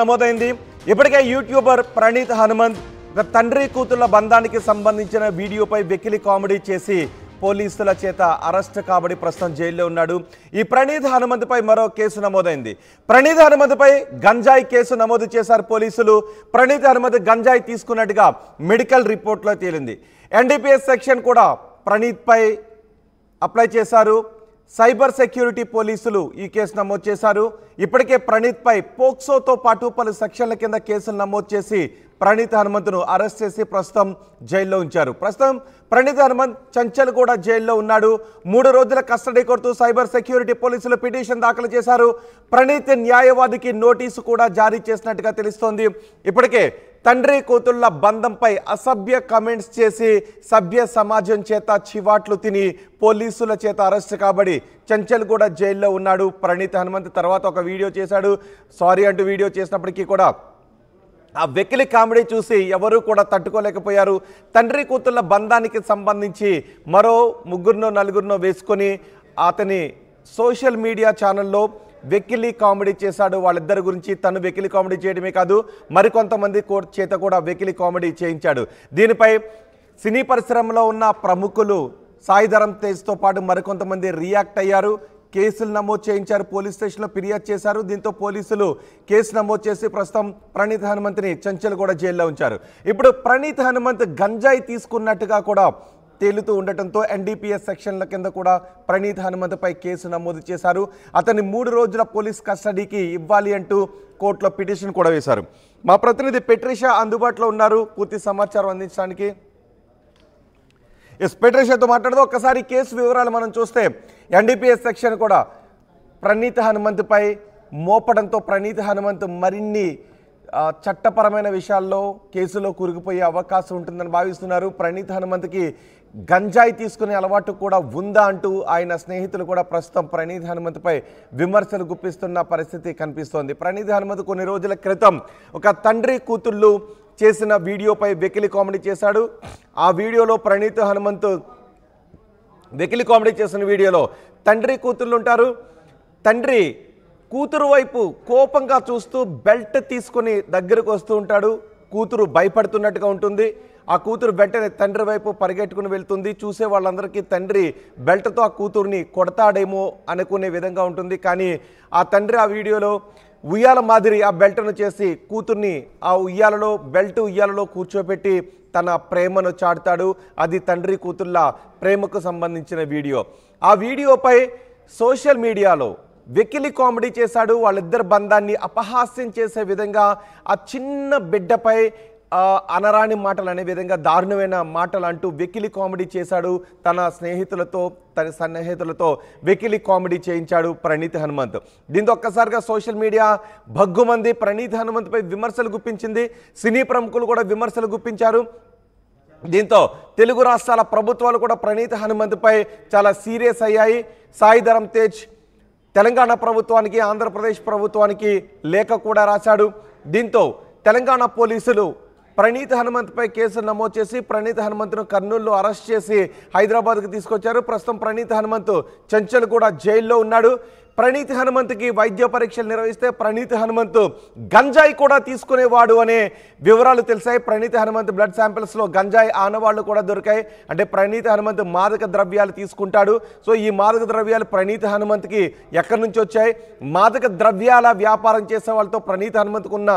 నమోదైంది. ఇప్పటికే యూట్యూబర్ ప్రణీత్ హనుమంత్ తండ్రి కూతుళ్ల బంధానికి సంబంధించిన వీడియోపై వెకిలి కామెడీ చేసి పోలీసుల చేత అరెస్ట్ కాబడి ప్రస్తుతం జైల్లో ఉన్నాడు. ఈ ప్రణీత్ హనుమంత్పై మరో కేసు నమోదైంది. ప్రణీత్ హనుమంత్పై గంజాయి కేసు నమోదు చేశారు పోలీసులు. ప్రణీత్ హనుమంత్ గంజాయి తీసుకున్నట్టుగా మెడికల్ రిపోర్ట్లో తేలింది. ఎన్డీపీఎస్ సెక్షన్ కూడా ప్రణీత్పై అప్లై చేశారు. సైబర్ సెక్యూరిటీ పోలీసులు ఈ కేసు నమోదు చేశారు. ఇప్పటికే ప్రణీత్పై పోక్సోతో పాటు పలు సెక్షన్ల కింద కేసులు నమోదు చేసి ప్రణీత్ హనుమంత్ను అరెస్ట్ చేసి ప్రస్తుతం జైల్లో ఉంచారు. ప్రస్తుతం ప్రణీత్ హనుమంత్ చంచల్గూడ జైల్లో ఉన్నాడు. 3 రోజుల కస్టడీ కోరుతూ సైబర్ సెక్యూరిటీ పోలీసులు పిటిషన్ దాఖలు చేశారు. ప్రణీత్ న్యాయవాదికి నోటీసు కూడా జారీ చేసినట్టుగా తెలుస్తోంది. ఇప్పటికే తండ్రి కూతుళ్ల బంధంపై అసభ్య కామెంట్స్ చేసి సభ్య సమాజం చేత చివాట్లు తిని పోలీసుల చేత అరెస్ట్ కాబడి చంచల్గూడ జైల్లో ఉన్నాడు ప్రణీత్ హనుమంత్. తర్వాత ఒక వీడియో చేశాడు. సారీ అంటూ వీడియో చేసినప్పటికీ కూడా ఆ వెకిలి కామెడీ చూసి ఎవరూ కూడా తట్టుకోలేకపోయారు. తండ్రి కూతుళ్ల బంధానికి సంబంధించి మరో 3-4 వేసుకొని అతని సోషల్ మీడియా ఛానల్లో వెకిలి కామెడీ చేశాడు. వాళ్ళిద్దరి గురించి తను వెకిలి కామెడీ చేయడమే కాదు, మరికొంతమంది చేత కూడా వెకిలి కామెడీ చేయించాడు. దీనిపై సినీ పరిశ్రమలో ఉన్న ప్రముఖులు సాయిధరం తేజ్తో పాటు మరికొంతమంది రియాక్ట్ అయ్యారు. కేసులు నమోదు చేయించారు. పోలీస్ స్టేషన్లో ఫిర్యాదు చేశారు. దీంతో పోలీసులు కేసు నమోదు చేసి ప్రస్తుతం ప్రణీత్ హనుమంత్ని చంచల్గూడ జైల్లో ఉంచారు. ఇప్పుడు ప్రణీత్ హనుమంత్ గంజాయి తీసుకున్నట్టుగా కూడా తేలుతూ ఉండటంతో ఎన్డీపీఎస్ సెక్షన్ల కింద కూడా ప్రణీత్ హనుమంత్పై కేసు నమోదు చేశారు. అతన్ని 3 రోజుల పోలీస్ కస్టడీకి ఇవ్వాలి అంటూ కోర్టులో పిటిషన్ కూడా వేశారు. మా ప్రతినిధి పెట్రిషా అందుబాటులో ఉన్నారు పూర్తి సమాచారం అందించడానికి. పెట్రిషాతో మాట్లాడుతూ ఒక్కసారి కేసు వివరాలు మనం చూస్తే ఎన్డీపీఎస్ సెక్షన్ కూడా ప్రణీత్ హనుమంత్పై మోపడంతో ప్రణీత్ హనుమంత్ మరిన్ని చట్టపరమైన విషయాల్లో కేసులో కూరుకుపోయే అవకాశం ఉంటుందని భావిస్తున్నారు. ప్రణీత్ హనుమంత్కి గంజాయి తీసుకునే అలవాటు కూడా ఉందా అంటూ ఆయన స్నేహితులు కూడా ప్రస్తుతం ప్రణీత్ హనుమంత్పై విమర్శలు గుప్పిస్తున్న పరిస్థితి కనిపిస్తోంది. ప్రణీత్ హనుమంత్ కొన్ని రోజుల క్రితం ఒక తండ్రి కూతుళ్ళు చేసిన వీడియోపై వెకిలి కామెడీ చేశాడు. ఆ వీడియోలో ప్రణీత్ హనుమంత్ వెకిలి కామెడీ చేసిన వీడియోలో తండ్రి కూతుళ్ళు ఉంటారు. తండ్రి కూతురు వైపు కోపంగా చూస్తూ బెల్ట్ తీసుకొని దగ్గరకు వస్తూ ఉంటాడు. కూతురు భయపడుతున్నట్టుగా ఉంటుంది. ఆ కూతురు వెంటనే తండ్రి వైపు పరిగెట్టుకుని వెళ్తుంది. చూసే వాళ్ళందరికీ తండ్రి బెల్ట్తో ఆ కూతుర్ని కొడతాడేమో అనుకునే విధంగా ఉంటుంది. కానీ ఆ తండ్రి ఆ వీడియోలో ఉయ్యాల మాదిరి ఆ బెల్ట్ను చేసి కూతుర్ని ఆ ఉయ్యాలలో కూర్చోపెట్టి తన ప్రేమను చాటుతాడు. అది తండ్రి కూతుళ్ళ ప్రేమకు సంబంధించిన వీడియో. ఆ వీడియోపై సోషల్ మీడియాలో వెకిలి కామెడీ చేశాడు. వాళ్ళిద్దరి బంధాన్ని అపహాస్యం చేసే విధంగా ఆ చిన్న బిడ్డపై అనరాని మాటలు అనే విధంగా దారుణమైన మాటలు అంటూ వెకిలి కామెడీ చేశాడు. తన సన్నిహితులతో వెకిలి కామెడీ చేయించాడు ప్రణీత్ హనుమంత్. దీంతో ఒక్కసారిగా సోషల్ మీడియా భగ్గుమంది ప్రణీత్ హనుమంత్పై విమర్శలు గుప్పించింది. సినీ ప్రముఖులు కూడా విమర్శలు గుప్పించారు. దీంతో తెలుగు రాష్ట్రాల ప్రభుత్వాలు కూడా ప్రణీత్ హనుమంత్పై చాలా సీరియస్ అయ్యాయి. సాయిధరం తేజ్ తెలంగాణ ప్రభుత్వానికి, ఆంధ్రప్రదేశ్ ప్రభుత్వానికి లేఖ కూడా రాశాడు. దీంతో తెలంగాణ పోలీసులు ప్రణీత్ హనుమంత్పై కేసు నమోదు చేసి ప్రణీత్ హనుమంత్ను కర్నూలులో అరెస్ట్ చేసి హైదరాబాద్కు తీసుకొచ్చారు. ప్రస్తుతం ప్రణీత్ హనుమంత్ చంచల్గూడ జైల్లో ఉన్నాడు. ప్రణీత్ హనుమంత్కి వైద్య పరీక్షలు నిర్వహిస్తే ప్రణీత్ హనుమంత్ గంజాయి కూడా తీసుకునేవాడు అనే వివరాలు తెలిసాయి. ప్రణీత్ హనుమంత్ బ్లడ్ శాంపిల్స్లో గంజాయి ఆనవాళ్లు కూడా దొరికాయి. అంటే ప్రణీత్ హనుమంత్ మాదక ద్రవ్యాలు తీసుకుంటాడు. సో ఈ మాదక ద్రవ్యాలు ప్రణీత్ హనుమంత్కి ఎక్కడి నుంచి వచ్చాయి, మాదక ద్రవ్యాల వ్యాపారం చేసే వాళ్ళతో ప్రణీత్ హనుమంత్కు ఉన్న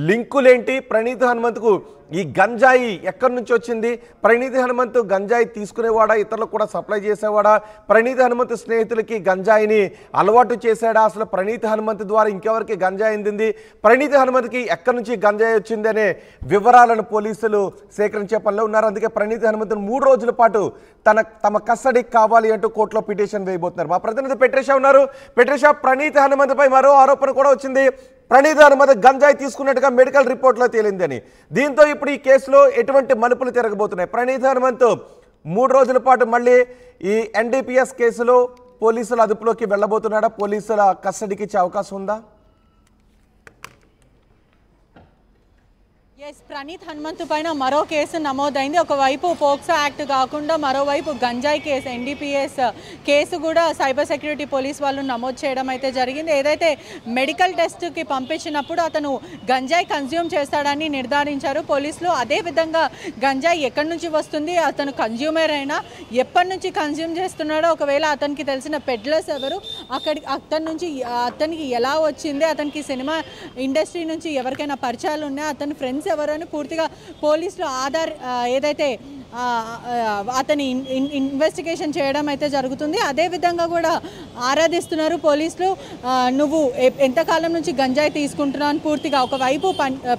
లింకులేంటి, ప్రణీత్ హనుమంత్కు ఈ గంజాయి ఎక్కడి నుంచి వచ్చింది, ప్రణీత్ హనుమంత్ గంజాయి తీసుకునేవాడా, ఇతరులకు కూడా సప్లై చేసేవాడా, ప్రణీత్ హనుమంత్ స్నేహితులకి గంజాయిని అలవాటు చేశాడా, అసలు ప్రణీత్ హనుమంత్ ద్వారా ఇంకెవరికి గంజాయి అందింది, ప్రణీత్ హనుమంత్కి ఎక్కడి నుంచి గంజాయి వచ్చింది అనే వివరాలను పోలీసులు సేకరించే పనిలో ఉన్నారు. అందుకే ప్రణీత్ హనుమంత్ 3 రోజుల పాటు తమ కస్టడీకి కావాలి అంటూ కోర్టులో పిటిషన్ వేయబోతున్నారు. మా ప్రతినిధి పెట్రిషా ఉన్నారు. పెట్రిషా, ప్రణీత్ హనుమంత్పై మరో ఆరోపణ కూడా వచ్చింది. ప్రణీత్ హనుమంత్ గంజాయి తీసుకున్నట్టుగా మెడికల్ రిపోర్ట్లో తేలిందని. దీంతో ఇప్పుడు ఈ కేసులో ఎటువంటి మలుపులు తిరగబోతున్నాయి? ప్రణీత్ హనుమంత్ 3 రోజుల పాటు మళ్ళీ ఈ ఎన్డీపీఎస్ కేసులో పోలీసుల అదుపులోకి వెళ్ళబోతున్నాడా? పోలీసుల కస్టడీకి ఇచ్చే అవకాశం ఉందా? ఎస్, ప్రణీత్ హనుమంతు పైన మరో కేసు నమోదైంది. ఒకవైపు పోక్సో యాక్ట్ కాకుండా మరోవైపు గంజాయి కేసు, ఎన్డీపీఎస్ కేసు కూడా సైబర్ సెక్యూరిటీ పోలీస్ వాళ్ళు నమోదు చేయడం అయితే జరిగింది. ఏదైతే మెడికల్ టెస్ట్కి పంపించినప్పుడు అతను గంజాయి కన్జ్యూమ్ చేస్తాడని నిర్ధారించారు పోలీసులు. అదేవిధంగా గంజాయి ఎక్కడి నుంచి వస్తుంది, అతను కన్జ్యూమర్ అయినా ఎప్పటి నుంచి కన్జ్యూమ్ చేస్తున్నాడో, ఒకవేళ అతనికి తెలిసిన పెడ్లర్స్ ఎవరు, అతనికి ఎలా వచ్చింది, అతనికి సినిమా ఇండస్ట్రీ నుంచి ఎవరికైనా పరిచయాలు ఉన్నాయా, అతని ఫ్రెండ్స్ ఎవరని పూర్తిగా పోలీసులు ఏదైతే అతని ఇన్వెస్టిగేషన్ చేయడం అయితే జరుగుతుంది. అదేవిధంగా కూడా ఆరాధిస్తున్నారు పోలీసులు. నువ్వు ఎంతకాలం నుంచి గంజాయి తీసుకుంటున్నావు అని పూర్తిగా. ఒకవైపు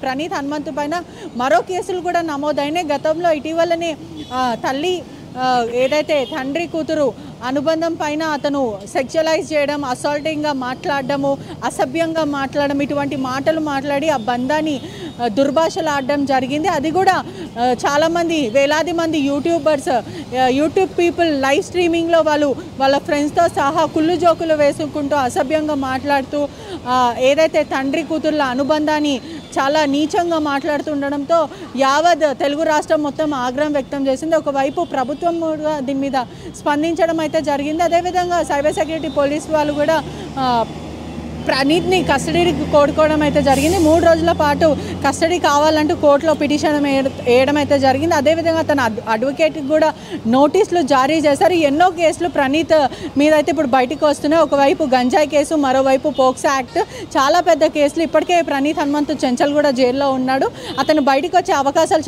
ప్రణీత్ హనుమంతు పైన మరో కేసులు కూడా నమోదైనాయి. గతంలో ఇటీవలనే తల్లి ఏదైతే తండ్రి కూతురు అనుబంధం పైన అతను సెక్షువలైజ్ చేయడం, అసాల్టింగ్గా మాట్లాడడము, అసభ్యంగా మాట్లాడడం, ఇటువంటి మాటలు మాట్లాడి ఆ బంధాన్ని దుర్భాషలు ఆడడం జరిగింది. అది కూడా చాలామంది వేలాది మంది యూట్యూబ్ పీపుల్ లైవ్ స్ట్రీమింగ్లో వాళ్ళ ఫ్రెండ్స్తో సహా కుళ్ళు జోకులు వేసుకుంటూ అసభ్యంగా మాట్లాడుతూ ఏదైతే తండ్రి కూతుర్ల అనుబంధాన్ని చాలా నీచంగా మాట్లాడుతుండడంతో యావత్ తెలుగు రాష్ట్రం మొత్తం ఆగ్రహం వ్యక్తం చేసింది. ఒకవైపు ప్రభుత్వం కూడా దీని మీద స్పందించడం అయితే జరిగింది. అదేవిధంగా సైబర్ సెక్యూరిటీ పోలీసు వాళ్ళు కూడా ప్రణీత్ని కస్టడీకి కోరుకోవడం అయితే జరిగింది. 3 రోజుల పాటు కస్టడీ కావాలంటూ కోర్టులో పిటిషన్ వేయడం అయితే జరిగింది. అదేవిధంగా తన అడ్వకేట్కి కూడా నోటీసులు జారీ చేశారు. ఎన్నో కేసులు ప్రణీత్ మీద అయితే ఇప్పుడు బయటకు వస్తున్నాయి. ఒకవైపు గంజాయి కేసు, మరోవైపు పోక్సో యాక్ట్, చాలా పెద్ద కేసులు. ఇప్పటికే ప్రణీత్ హనుమంతు చెంచల్ కూడా జైల్లో ఉన్నాడు. అతను బయటకు వచ్చే అవకాశాలు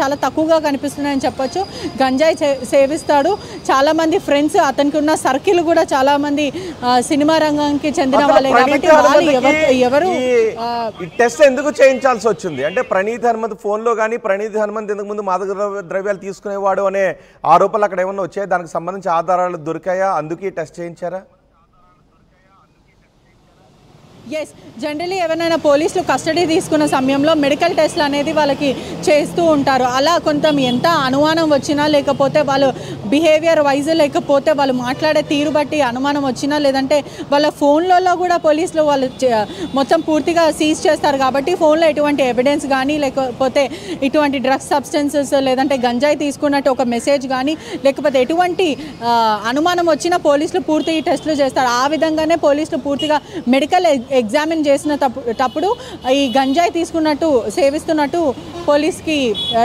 చాలా తక్కువగా కనిపిస్తున్నాయని చెప్పొచ్చు. గంజాయి సేవిస్తాడు. చాలామంది ఫ్రెండ్స్, అతనికి ఉన్న సర్కిల్ కూడా చాలామంది సినిమా రంగానికి చెందిన వాళ్ళే. టెస్ట్ ఎందుకు చేయించాల్సి వచ్చింది అంటే ప్రణీత్ హనుమంత్ ఫోన్ లో కానీ ప్రణీత్ హనుమంత్ ఇంతకు ముందు మాదక ద్రవ్యాలు తీసుకునేవాడు అనే ఆరోపణలు అక్కడ ఏమన్నా వచ్చాయి? దానికి సంబంధించి ఆధారాలు దొరికాయా? అందుకే టెస్ట్ చేయించారా? ఎస్, జనరలీ ఎవరైనా పోలీసులు కస్టడీ తీసుకున్న సమయంలో మెడికల్ టెస్ట్లు అనేది వాళ్ళకి చేస్తూ ఉంటారు. అలా కొంత ఎంత అనుమానం వచ్చినా, లేకపోతే వాళ్ళు బిహేవియర్ వైజ్, లేకపోతే వాళ్ళు మాట్లాడే తీరు బట్టి అనుమానం వచ్చినా, లేదంటే వాళ్ళ ఫోన్లలో కూడా పోలీసులు వాళ్ళు మొత్తం పూర్తిగా సీజ్ చేస్తారు. కాబట్టి ఫోన్లో ఎటువంటి ఎవిడెన్స్ కానీ, లేకపోతే ఇటువంటి డ్రగ్స్ సబ్స్టెన్సెస్, లేదంటే గంజాయి తీసుకున్నట్టు ఒక మెసేజ్ కానీ, లేకపోతే ఎటువంటి అనుమానం వచ్చినా పోలీసులు పూర్తి టెస్టులు చేస్తారు. ఆ విధంగానే పోలీసులు పూర్తిగా మెడికల్ ఎగ్జామిన్ చేసినప్పుడు ఈ గంజాయి తీసుకున్నట్టు, సేవిస్తున్నట్టు పోలీస్కి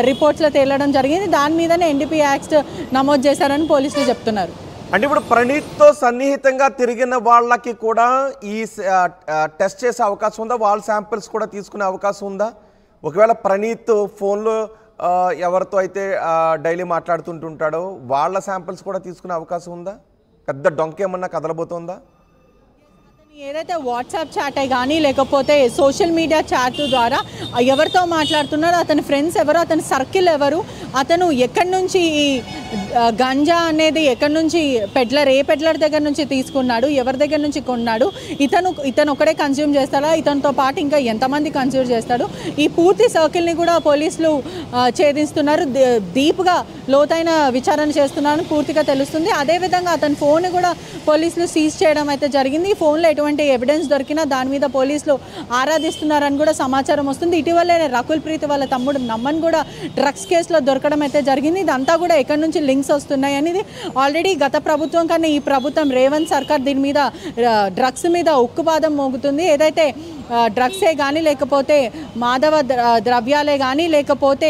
రిపోర్ట్స్లో తేలడం జరిగింది. దాని మీదనే ఎన్డీపీ యాక్ట్ నమోదు చేశారని పోలీసులు చెప్తున్నారు. అంటే ఇప్పుడు ప్రణీత్తో సన్నిహితంగా తిరిగిన వాళ్ళకి కూడా ఈ టెస్ట్ చేసే అవకాశం ఉందా? వాళ్ళ శాంపిల్స్ కూడా తీసుకునే అవకాశం ఉందా? ఒకవేళ ప్రణీత్ ఫోన్లో ఎవరితో అయితే డైలీ మాట్లాడుతుంటుంటాడో వాళ్ళ శాంపిల్స్ కూడా తీసుకునే అవకాశం ఉందా? పెద్ద డొంకేమన్నా కదలబోతుందా? ఏదైతే వాట్సాప్ చాటే కానీ, లేకపోతే సోషల్ మీడియా చాట్ ద్వారా ఎవరితో మాట్లాడుతున్నారో, అతని ఫ్రెండ్స్ ఎవరు, అతని సర్కిల్ ఎవరు, అతను ఎక్కడి నుంచి ఈ గంజా అనేది ఎక్కడి నుంచి ఏ పెడ్లర్ దగ్గర నుంచి తీసుకున్నాడు, ఎవరి దగ్గర నుంచి కొన్నాడు, ఇతను ఒకడే కన్జ్యూమ్ చేస్తాడా, ఇతనితో పాటు ఇంకా ఎంతమంది కన్జ్యూమ్ చేస్తాడు, ఈ పూర్తి సర్కిల్ని కూడా పోలీసులు ఛేదిస్తున్నారు. డీప్గా లోతైన విచారణ చేస్తున్నారని పూర్తిగా తెలుస్తుంది. అదేవిధంగా అతని ఫోన్ కూడా పోలీసులు సీజ్ చేయడం అయితే జరిగింది. ఈ ఫోన్లో ఎటువంటి ఎవిడెన్స్ దొరికినా దాని మీద పోలీసులు ఆరాధిస్తున్నారని కూడా సమాచారం వస్తుంది. ఇటీవలే రకుల్ ప్రీత్ వాళ్ళ తమ్ముడు నమ్మన్ కూడా డ్రగ్స్ కేసులో దొరకడం అయితే జరిగింది. ఇదంతా కూడా ఎక్కడి నుంచి లింక్స్ వస్తున్నాయి అనేది ఆల్రెడీ గత ప్రభుత్వం కన్నా ఈ ప్రభుత్వం రేవంత్ సర్కార్ దీని మీద డ్రగ్స్ మీద ఉక్కుపాదం మోగుతుంది. ఏదైతే డ్రగ్సే కానీ, లేకపోతే మాదవ ద్రవ్యాలే కానీ, లేకపోతే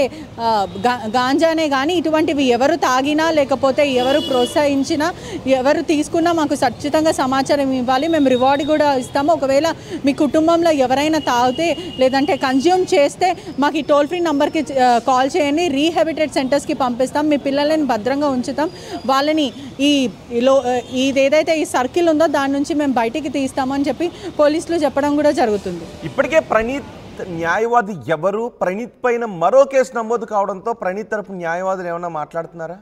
గాంజానే కానీ, ఇటువంటివి ఎవరు తాగినా, లేకపోతే ఎవరు ప్రోత్సహించినా, ఎవరు తీసుకున్నా మాకు ఖచ్చితంగా సమాచారం ఇవ్వాలి, మేము రివార్డ్ కూడా ఇస్తాము. ఒకవేళ మీ కుటుంబంలో ఎవరైనా తాగితే లేదంటే కన్జ్యూమ్ చేస్తే మాకు ఈ టోల్ ఫ్రీ నెంబర్కి కాల్ చేయండి, రీహాబిటేట్ సెంటర్స్కి పంపిస్తాం, మీ పిల్లలని భద్రంగా ఉంచుతాం, వాళ్ళని ఇదేదైతే ఈ సర్కిల్ ఉందో దాని నుంచి మేము బయటికి తీస్తామని చెప్పి పోలీసులు చెప్పడం కూడా జరుగుతుంది. ఇప్పటికే ప్రణీత్ న్యాయవాది ఎవరు? ప్రణీత్ పైన మరో కేసు నమోదు కావడంతో ప్రణీత్ తరపు న్యాయవాదులు ఏమైనా మాట్లాడుతున్నారా?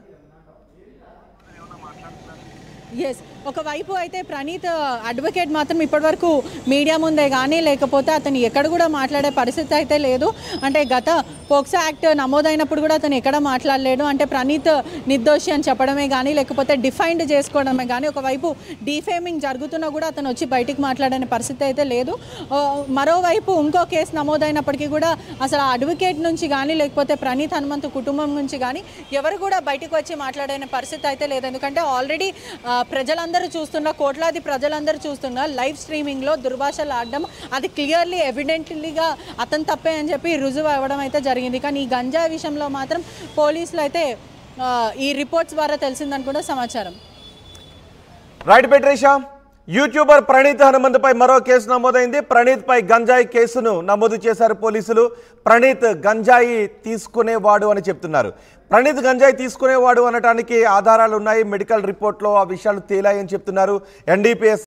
ఎస్, ఒకవైపు అయితే ప్రణీత్ అడ్వకేట్ మాత్రం ఇప్పటివరకు మీడియా ముందే కానీ లేకపోతే అతను ఎక్కడ కూడా మాట్లాడే పరిస్థితి అయితే లేదు. అంటే గత పోక్సో యాక్ట్ నమోదైనప్పుడు కూడా అతను ఎక్కడ మాట్లాడలేడు. అంటే ప్రణీత్ నిర్దోషి అని చెప్పడమే కానీ లేకపోతే డిఫైన్డ్ చేసుకోవడమే కానీ ఒకవైపు డిఫేమింగ్ జరుగుతున్నా కూడా అతను వచ్చి బయటికి మాట్లాడనే పరిస్థితి అయితే లేదు. మరోవైపు ఇంకో కేసు నమోదైనప్పటికీ కూడా అసలు ఆ అడ్వకేట్ నుంచి కానీ లేకపోతే ప్రణీత్ హనుమంతు కుటుంబం నుంచి కానీ ఎవరు కూడా బయటకు వచ్చి మాట్లాడే పరిస్థితి అయితే లేదు. ఎందుకంటే ఆల్రెడీ ప్రజలందరూ చూస్తున్న కోట్లాది ప్రజలందరూ చూస్తున్న లైవ్ స్ట్రీమింగ్లో దుర్భాషలు ఆడడం అది క్లియర్లీ ఎవిడెంట్లీగా అతను తప్పే అని చెప్పి రుజువు అవ్వడం అయితే జరిగింది. కానీ ఈ గంజా విషయంలో మాత్రం పోలీసులు అయితే ఈ రిపోర్ట్స్ ద్వారా తెలిసిందని కూడా సమాచారం. రైట్ పెట్రీషా, యూట్యూబర్ ప్రణీత్ హనుమంతుపై మరో కేసు నమోదైంది. ప్రణీత్ పై గంజాయి కేసును నమోదు చేశారు పోలీసులు. ప్రణీత్ గంజాయి తీసుకునేవాడు అని చెప్తున్నారు. ప్రణీత్ గంజాయి తీసుకునేవాడు అనటానికి ఆధారాలు ఉన్నాయి. మెడికల్ రిపోర్ట్లో ఆ విషయాలు తేలాయని చెప్తున్నారు. ఎన్డీపీఎస్